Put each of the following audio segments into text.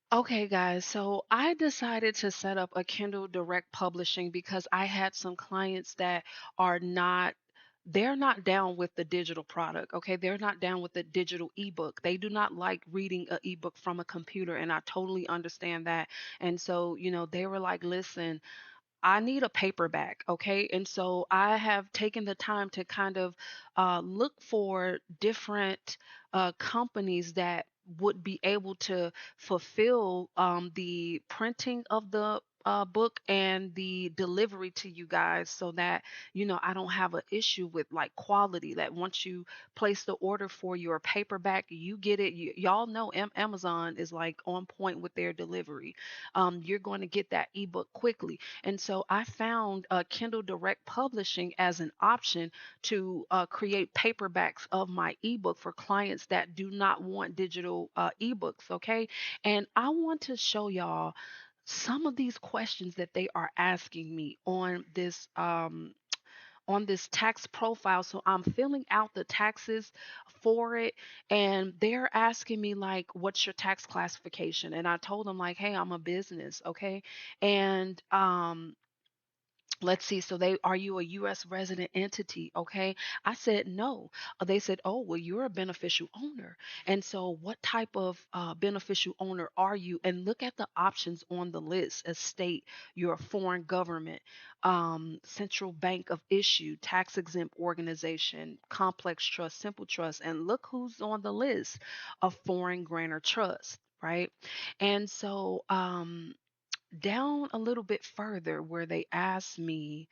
Okay, guys, so I decided to set up a Kindle Direct Publishing because I had some clients that are not they're not down with the digital product, okay? They're not down with the digital ebook. They do not like reading a ebook from a computer, and I totally understand that. And so, they were like, "Listen, I need a paperback, okay?" And so I have taken the time to kind of look for different companies that would be able to fulfill the printing of the book and the delivery to you guys so that, I don't have an issue with like quality. That once you place the order for your paperback, you get it. Y'all know Amazon is like on point with their delivery. You're going to get that ebook quickly. And so I found Kindle Direct Publishing as an option to create paperbacks of my ebook for clients that do not want digital ebooks. Okay. And I want to show y'all some of these questions that they are asking me on this tax profile. So I'm filling out the taxes for it, and they're asking me like, what's your tax classification? And I told them like, hey, I'm a business, okay? And let's see. So are you a US resident entity? Okay. I said no. They said, oh, well, you're a beneficial owner. And so what type of beneficial owner are you? And look at the options on the list: estate, you're a foreign government, central bank of issue, tax exempt organization, complex trust, simple trust. And look who's on the list: a foreign grantor trust. Right. And so, down a little bit further where they asked me,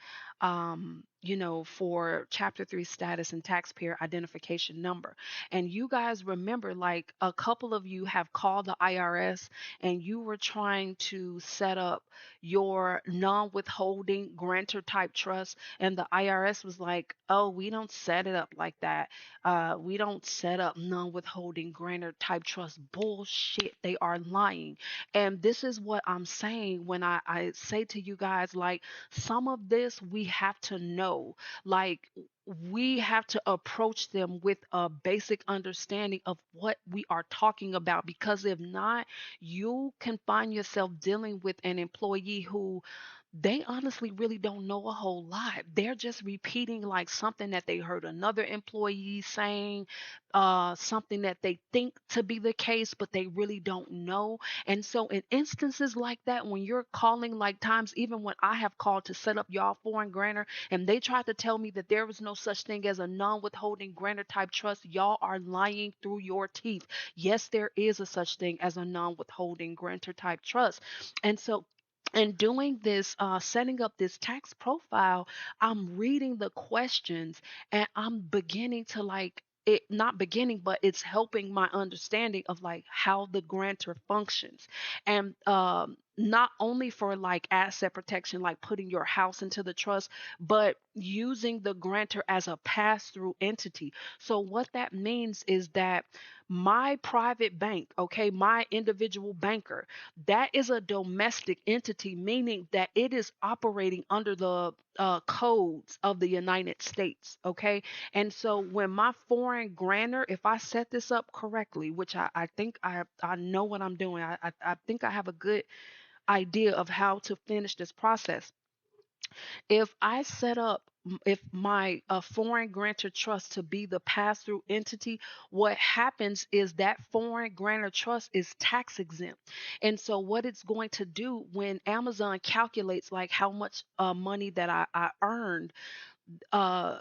for chapter 3 status and taxpayer identification number. And you guys remember, like, a couple of you have called the IRS and you were trying to set up your non-withholding grantor type trust, and the IRS was like, oh, we don't set it up like that. We don't set up non-withholding grantor type trust. Bullshit. They are lying. And this is what I'm saying when I say to you guys, like, some of this we have to know. Like, we have to approach them with a basic understanding of what we are talking about, because if not, you can find yourself dealing with an employee who they honestly really don't know a whole lot. They're just repeating like something that they heard another employee saying, something that they think to be the case, but they really don't know. And so, in instances like that, when you're calling, like times even when I have called to set up y'all foreign grantor, and they tried to tell me that there was no such thing as a non-withholding grantor type trust, y'all are lying through your teeth. Yes, there is a such thing as a non-withholding grantor type trust. And so, in doing this, setting up this tax profile, I'm reading the questions and I'm beginning to like it, not beginning, but it's helping my understanding of like how the grantor functions. And not only for like asset protection, like putting your house into the trust, but using the grantor as a pass through entity. So, what that means is that my private bank, okay, my individual banker, that is a domestic entity, meaning that it is operating under the codes of the United States, okay? And so when my foreign grantor, if I set this up correctly, which I think I know what I'm doing, I think I have a good idea of how to finish this process. If I set up, if my foreign grantor trust to be the pass-through entity, what happens is that foreign grantor trust is tax exempt. And so what it's going to do when Amazon calculates like how much money that I earned, uh,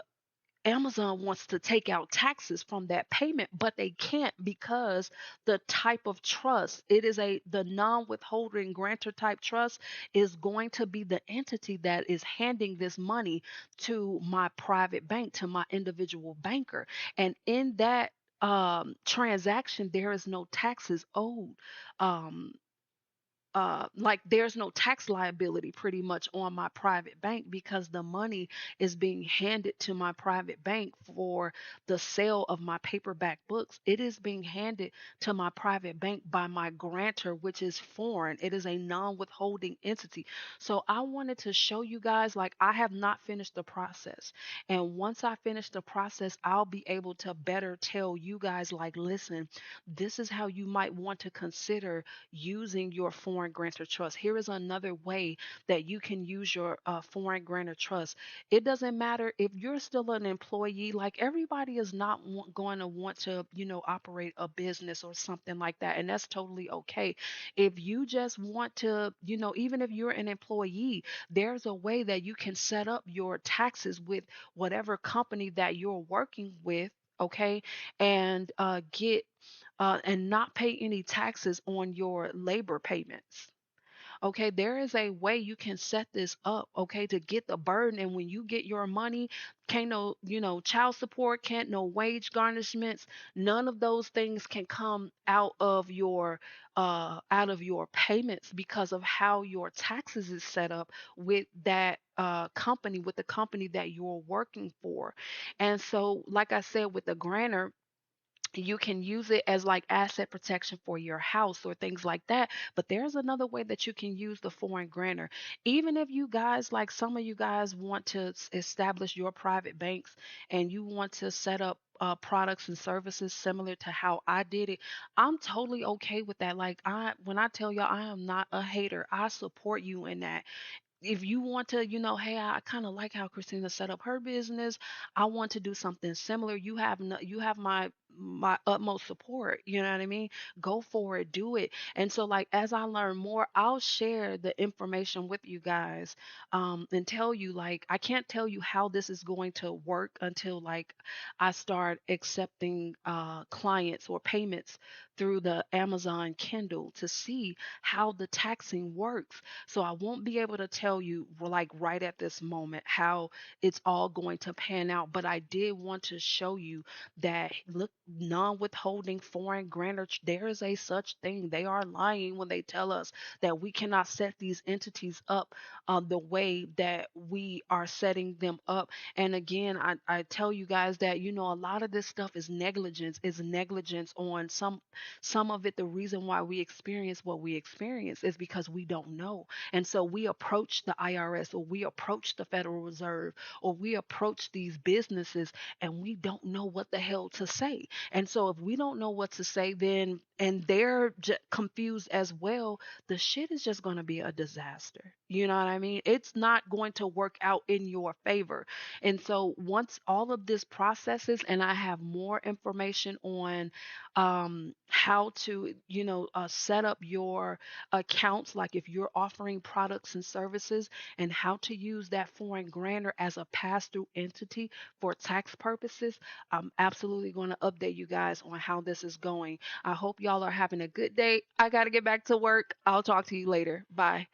Amazon wants to take out taxes from that payment, but they can't because the type of trust, it is the non-withholding grantor type trust is going to be the entity that is handing this money to my private bank, to my individual banker. And in that transaction, there is no taxes owed. Um, like there's no tax liability pretty much on my private bank because the money is being handed to my private bank for the sale of my paperback books. It is being handed to my private bank by my grantor, which is foreign. It is a non-withholding entity. So I wanted to show you guys, like, I have not finished the process. And once I finish the process, I'll be able to better tell you guys, like, listen, this is how you might want to consider using your foreign grantor trust. Here is another way that you can use your foreign grantor trust. It doesn't matter if you're still an employee, like everybody is not going to want to, operate a business or something like that. And that's totally okay. If you just want to, even if you're an employee, there's a way that you can set up your taxes with whatever company that you're working with. Okay. And get and not pay any taxes on your labor payments. Okay, there is a way you can set this up, okay, to get the burden. And when you get your money, can't no, child support, can't no wage garnishments, none of those things can come out of your payments because of how your taxes is set up with that company, with the company that you're working for. And so, like I said, with the grantor, you can use it as like asset protection for your house or things like that. But there's another way that you can use the foreign grantor. Even if you guys, like some of you guys, want to establish your private banks and you want to set up products and services similar to how I did it, I'm totally okay with that. Like, when I tell y'all, I am not a hater. I support you in that. If you want to, hey, I kind of like how Christina set up her business. I want to do something similar. You have no, you have my utmost support. You know what I mean? Go for it, do it. And so, like, as I learn more, I'll share the information with you guys, and tell you, like, I can't tell you how this is going to work until, like, I start accepting clients or payments through the Amazon Kindle to see how the taxing works. So I won't be able to tell you, well, like, right at this moment, how it's all going to pan out. But I did want to show you that, look, non-withholding foreign grantor, there is a such thing. They are lying when they tell us that we cannot set these entities up the way that we are setting them up. And again, I tell you guys that, a lot of this stuff is negligence, on some of it. The reason why we experience what we experience is because we don't know. And so we approach the IRS, or we approach the Federal Reserve, or we approach these businesses, and we don't know what the hell to say. And so if we don't know what to say, then, and they're confused as well, the shit is just going to be a disaster. You know what I mean? It's not going to work out in your favor. And so once all of this processes and I have more information on how to, set up your accounts, like if you're offering products and services, and how to use that foreign grantor as a pass-through entity for tax purposes, I'm absolutely going to update you guys on how this is going. I hope y'all are having a good day. I got to get back to work. I'll talk to you later. Bye.